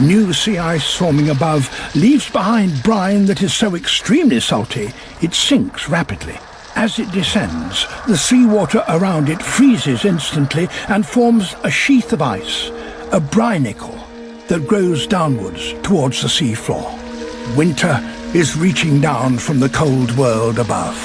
New sea ice forming above leaves behind brine that is so extremely salty it sinks rapidly. As it descends, the seawater around it freezes instantly and forms a sheath of ice, a brinicle, that grows downwards towards the sea floor. Winter is reaching down from the cold world above.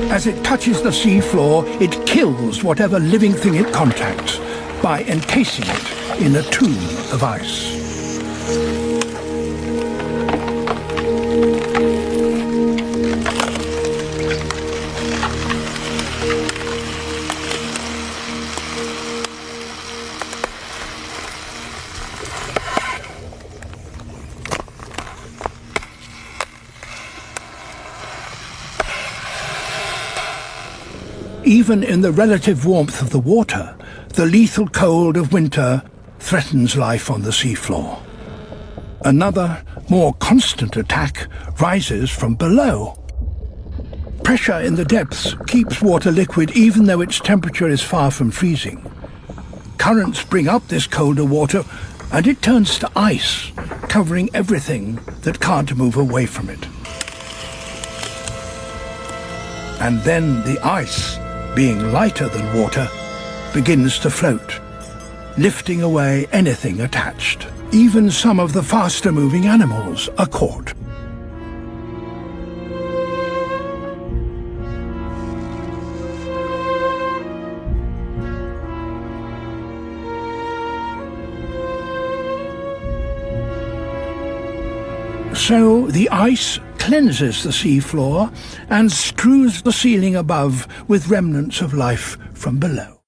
As it touches the sea floor, it kills whatever living thing it contacts by encasing it in a tomb of ice. Even in the relative warmth of the water, the lethal cold of winter threatens life on the seafloor. Another, more constant attack rises from below. Pressure in the depths keeps water liquid even though its temperature is far from freezing. Currents bring up this colder water and it turns to ice, covering everything that can't move away from it. And then the ice, being lighter than water, begins to float, lifting away anything attached. Even some of the faster-moving animals are caught. So the ice cleanses the seafloor and strews the ceiling above with remnants of life from below.